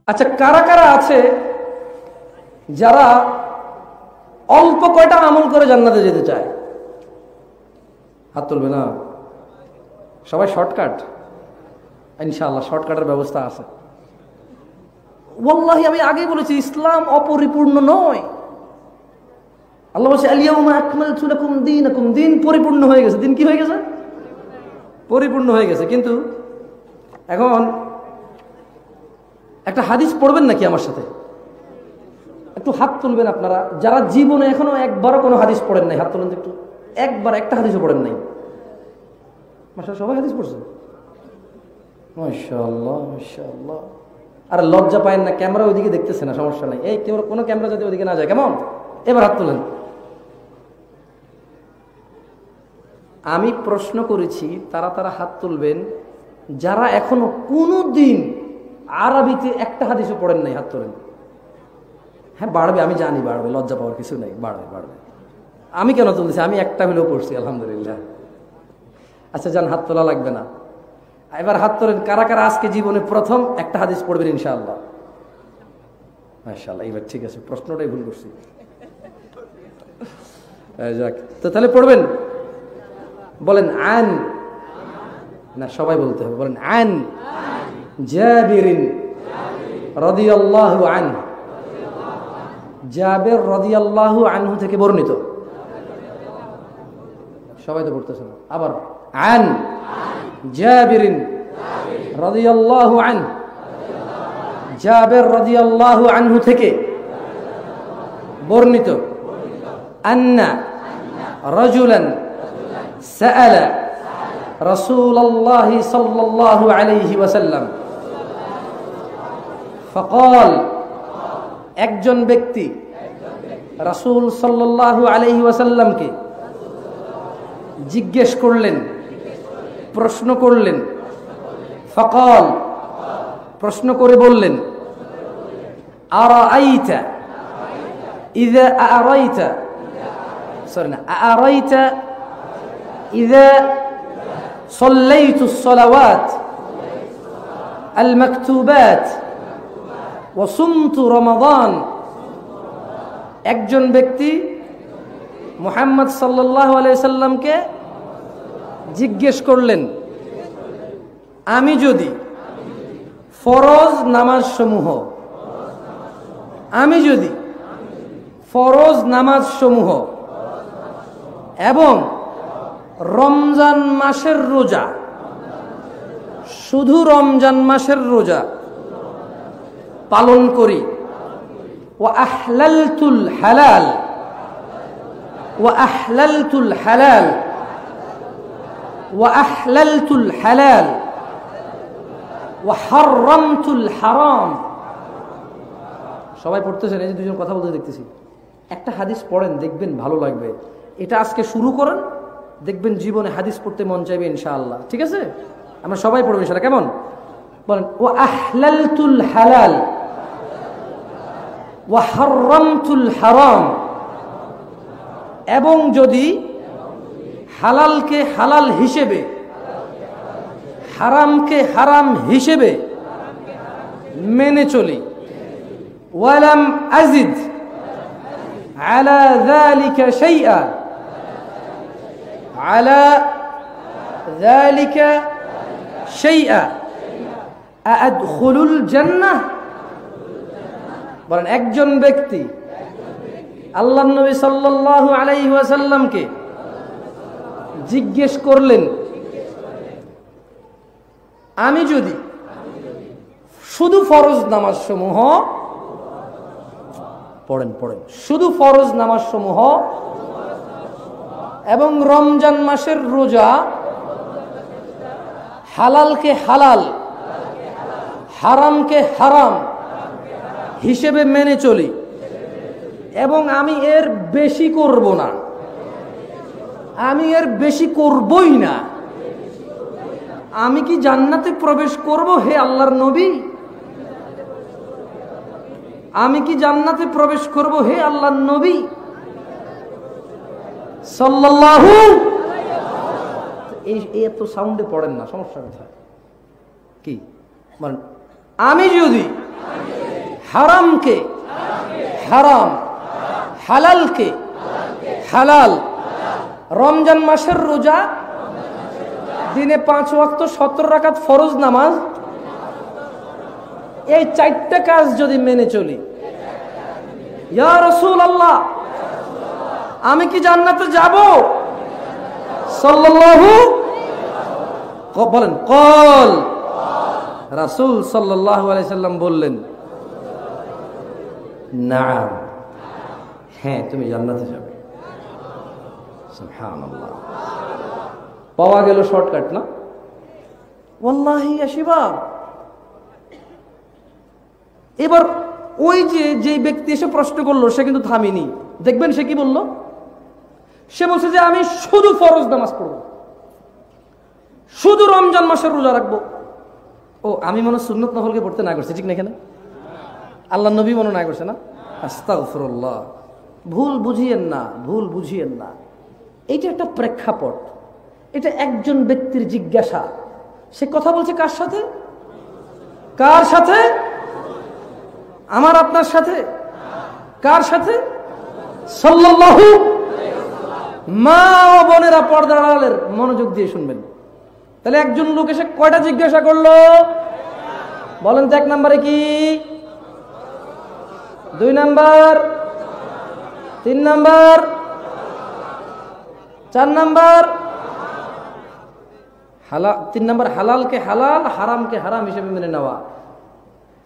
আচ্ছা, কারা কারা আছে যারা অল্প কয়টা আমল করে জান্নাতে যেতে চায়? হাত তুলবে না সবাই। শর্টকাট, ইনশাআল্লাহ শর্টকাটের ব্যবস্থা আছে। ওয়াল্লাহি আমি আগেই বলেছি, ইসলাম অপরিপূর্ণ নয়। আল্লাহ বলছে আল-ইয়াউমা আকমালতু লাকুম দীনাকুম, দিন পরিপূর্ণ হয়ে গেছে। দিন কি হয়ে গেছে? পরিপূর্ণ হয়ে গেছে। কিন্তু এখন একটা হাদিস পড়বেন নাকি আমার সাথে? একটু হাত তুলবেন আপনারা যারা জীবনে এখনো একবারও কোনো হাদিস পড়েন নাই। হাত তুলেন একটু। একবার একটা হাদিসও পড়েন নাই? মাশাআল্লাহ, সবাই হাদিস পড়ছেন। মাশাআল্লাহ মাশাআল্লাহ। আর লজ্জা পায়েন না? ক্যামেরা ওইদিকে দেখতেছে না, সমস্যা নাই। এই কেউ কোনো ক্যামেরা যদি ওইদিকে না যায়, কেমন? এবার হাত তুলেন। আমি প্রশ্ন করেছি, তারা হাত তুলবেন যারা এখনো কোনো দিন আরবিতে একটা হাদিসও পড়েন নাই। হাত তোলেন। হ্যাঁ বাড়বে, আমি জানি বাড়বে, লজ্জা পাওয়ার কিছু নাই, বাড়বে বাড়বে। আমি কেন তুলছি? আমি একটা হলেও পড়ছি আলহামদুলিল্লাহ। আচ্ছা যান, হাত তোলা লাগবে না। এবার হাত তোলেন কারা কারা আজকে জীবনে প্রথম একটা হাদিস পড়বেন ইনশাআল্লাহ। মাশাআল্লাহ, এবার ঠিক আছে, প্রশ্নটাই ভুল করছি। যাক, তো তাহলে পড়বেন। বলেন আন, না সবাই বলতে হবে। বলেন আন জাবিরিন রাদিয়াল্লাহু আনহু, জাবের রাদিয়াল্লাহু আনহু থেকে বর্ণিত। সবাই তো পড়তেছেন। আবার আন জাবিরিন রাদিয়াল্লাহু আনহু, জাবের রাদিয়াল্লাহু আনহু থেকে বর্ণিত। আন্না রাজুলান সাআলা রাসূলুল্লাহ সাল্লাল্লাহু আলাইহি ওয়াসাল্লাম ফাকাল, একজন ব্যক্তি রাসূল সাল্লাল্লাহু আলাইহি ওয়াসাল্লামকে জিজ্ঞেস করলেন, প্রশ্ন করলেন। ফাকাল, প্রশ্ন করে বললেন, আরাআইতা ইযা আরাইতা, সরি না, আরাইতা ইযা صليت الصلوات المكتوبات وصمت رمضان। একজন ব্যক্তি মুহাম্মদ সাল্লাল্লাহু আলাইহি সাল্লামকে জিজ্ঞেস করলেন, আমি যদি ফরজ নামাজ সমূহ, আমি যদি ফরজ নামাজ সমূহ এবং রমজান মাসের রোজা, শুধু রমজান মাসের রোজা পালন করি, ওয়া আহলালতুল হালাল, ওয়া আহলালতুল হালাল, ওয়া আহলালতুল হালাল, ওয়া হারামতুল হারাম। সবাই পড়তেছেন? এই যে দুজন কথা বলতে দেখতেছি। একটা হাদিস পড়েন, দেখবেন ভালো লাগবে। এটা আজকে শুরু করেন, দেখবেন জীবনে হাদিস পড়তে মন চাইবে ইনশাআল্লাহ। ঠিক আছে, আমরা সবাই পড়বো ইনশাআল্লাহ। কেমন? বলেন ওয়া আহলালতুল হালাল ওয়া হারামতুল হারাম। এবং যদি হালালকে হালাল হিসেবে, হারামকে হারাম হিসেবে মেনে চলি, ওয়ালাম আজিদ আলা যালিকা শাইআ, আলা যালিকা শাইআ আদখুলুল জান্নাহ। বলেন একজন ব্যক্তি আল্লাহর নবী সাল্লাল্লাহু আলাইহি ওয়াসাল্লামকে জিজ্ঞেস করলেন, আমি যদি শুধু ফরজ নামাজ সমূহ পড়েন, শুধু ফরজ নামাজ সমূহ এবং রমজান মাসের রোজা হালালকে হালাল, হারামকে হারাম হিসেবে মেনে চলি এবং আমি এর বেশি করব না, আমি এর বেশি করবই না, আমি কি জান্নাতে প্রবেশ করব হে আল্লাহর নবী? আমি কি জান্নাতে প্রবেশ করব হে আল্লাহর নবী সাল্লাল্লাহু? এই এত সাউন্ডে পড়েন না, সমস্যা কোথায়? কি বলেন? আমি যদি হারামকে হারাম, হালালকে হালাল। রমজান মাসের রোজা, দিনে 5 ওয়াক্ত 17 রাকাত ফরজ নামাজ, এই 4টা কাজ যদি মেনে চলি, ইয়া রাসূলুল্লাহ আমি কি জান্নাতে যাব? সাল্লাল্লাহু বলেন কল। রাসূল সাল্লাল্লাহু আলাইহি সাল্লাম বললেন নাম, হ্যাঁ তুমি জান্নাতে যাবে। সুবহানাল্লাহ, পাওয়া গেল শর্টকাট না? ওয়াল্লাহি ইয়া শিবাব। এবার ওই যে ব্যক্তি এসে প্রশ্ন করলো সে কিন্তু থামেনি, দেখবেন সে কি বলল? সে বলছে যে আমি শুধু ফরজ নামাজ পড়ব, শুধু রমজান মাসের রোজা রাখবো। ও আমি মনে সুন্নত নফলকে পড়তে না করছি, ঠিক না? এখানে আল্লাহ নবী মনে না করছে না? আস্তাগফিরুল্লাহ। ভুল বুঝিয়েন না, ভুল বুঝিয়েন না। এইটা একটা প্রেক্ষাপট, এটা একজন ব্যক্তির জিজ্ঞাসা। সে কথা বলছে কার সাথে? কার সাথে? আমার আপনার সাথে? কার সাথে? সাল্লাল্লাহু। মা ও বোনেরা, পর্দার আড়ালের মনোযোগ দিয়ে শুনবেন। তাহলে একজন লোক এসে কয়টা জিজ্ঞাসা করলো বলেন তো? 1 নম্বরে কি, 2 নাম্বার, 3 নাম্বার, 4 নাম্বার? 3 নাম্বার হালালকে হালাল, হারামকে হারাম হিসেবে মেনে নেওয়া।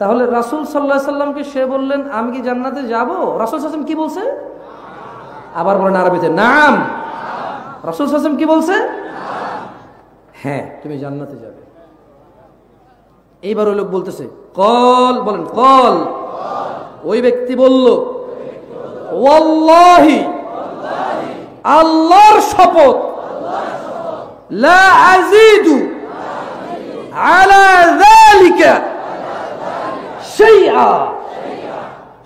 তাহলে রাসূল সাল্লাল্লাহু আলাইহি সাল্লামকে সে বললেন আমি কি জান্নাতে যাব? রাসূল সাল্লাল্লাহু আলাইহি সাল্লাম কি বলছে? আবার বলেন আরবিতে, নাম। রাসূল সাল্লাল্লাহু আলাইহি সাল্লাম কি বলছে? হ্যাঁ তুমি জান্নাতে যাবে। এইবার ওই লোক বলতেছে কল, বলেন কল। ওই ব্যক্তি বলল ওয়াল্লাহি, আল্লাহর শপথ, লা আযীদু আলা যালিকা শাইআ।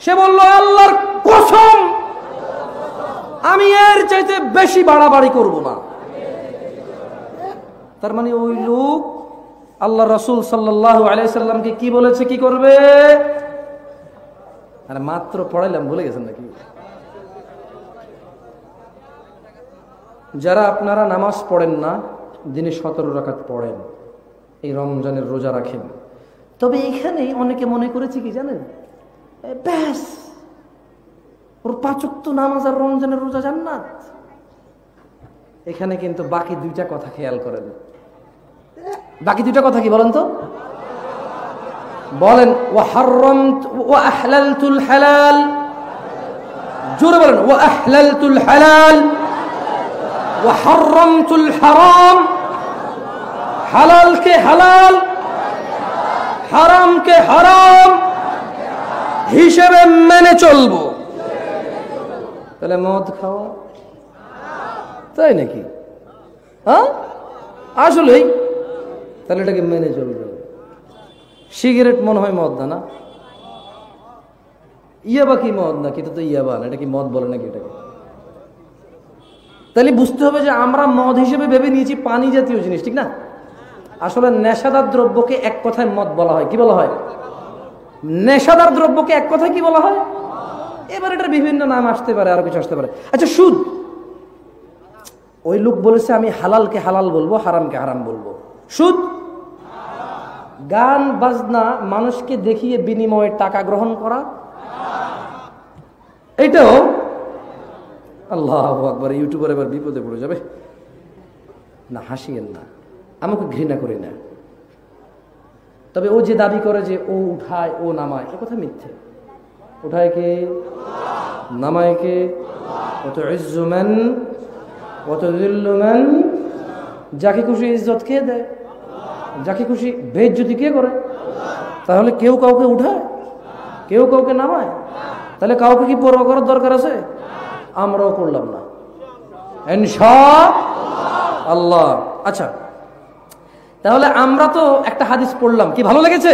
সে বলল আল্লাহর কসম আমি এর চাইতে বেশি বাড়াবাড়ি করব না। তার মানে ওই লোক আল্লাহ রাসূল সাল্লাল্লাহু আলাইহি সাল্লামকে কি বলেছে, কি করবে? আরে মাত্র পড়াইলাম, ভুলে গেছেন নাকি? যারা আপনারা নামাজ পড়েন না, দিনে 17 রাকাত পড়েন, এই রমজানের রোজা রাখেন, তবে এখানে অনেকে মনে করেছে কি জানেন, ব্যাস ওর 5 ওয়াক্ত নামাজ আর রমজানের রোজা জান্নাত। এখানে কিন্তু বাকি 2টা কথা খেয়াল করেন। বাকি 2টা কথা কি বলেন তো? বলেন ওয়া হারামতু ওয়া আহলালতুল হালাল। জোরে বলেন ওয়া আহলালতুল হালাল ওয়া হারামতুল হারাম। হালালকে হালাল, হারামকে হারাম হিসেবে মেনে চলবো। তাহলে মদ খাওয়া, তাই নাকি? হ্যাঁ আসলেই তাহলে এটাকে মেনে চলবে। সিগারেট মনে হয় মদ না? ইয়াবা কি মদ নাকি? এটা তো ইয়াবা না, এটা কি মদ বলে নাকি এটাকে? তাহলে বুঝতে হবে যে আমরা মদ হিসেবে ভেবে নিয়েছি পানি জাতীয় জিনিস, ঠিক না? আসলে নেশাদার দ্রব্যকে এক কথায় মদ বলা হয়। কি বলা হয়? নেশাদার দ্রব্যকে এক কথায় কি বলা হয়? এবার এটার বিভিন্ন নাম আসতে পারে, আরো কিছু আসতে পারে। আচ্ছা সুদ, ওই লোক বলেছে আমি হালালকে হালাল বলবো, হারামকে হারাম বলবো। সুদ, গান বাজনা মানুষকে দেখিয়ে বিনিময়ে টাকা গ্রহণ করা, এইটাও। আল্লাহু আকবার, ইউটিউবার এবার বিপদে পড়ে যাবে। না হাসিয়েন না, আমাকে ঘৃণা করি না, তবে ও যে দাবি করে যে ও উঠায় ও নামায়, এ কথা মিথ্যে। উঠায় কে? নামায় কে? ওয়া তুইজ্জু মান ওয়া তুযিল্লু মান। যাকে খুশি ইজ্জত কে দেয়? যাকে খুশি বেইজ্জতি কে করে? তাহলে কেউ কাউকে উঠায়, কেউ কাউকে নামায়? তাহলে কাউকে কি পরোয়া করার দরকার আছে? আমরাও করলাম না ইনশাআল্লাহ। আচ্ছা তাহলে আমরা তো একটা হাদিস পড়লাম, কি ভালো লেগেছে?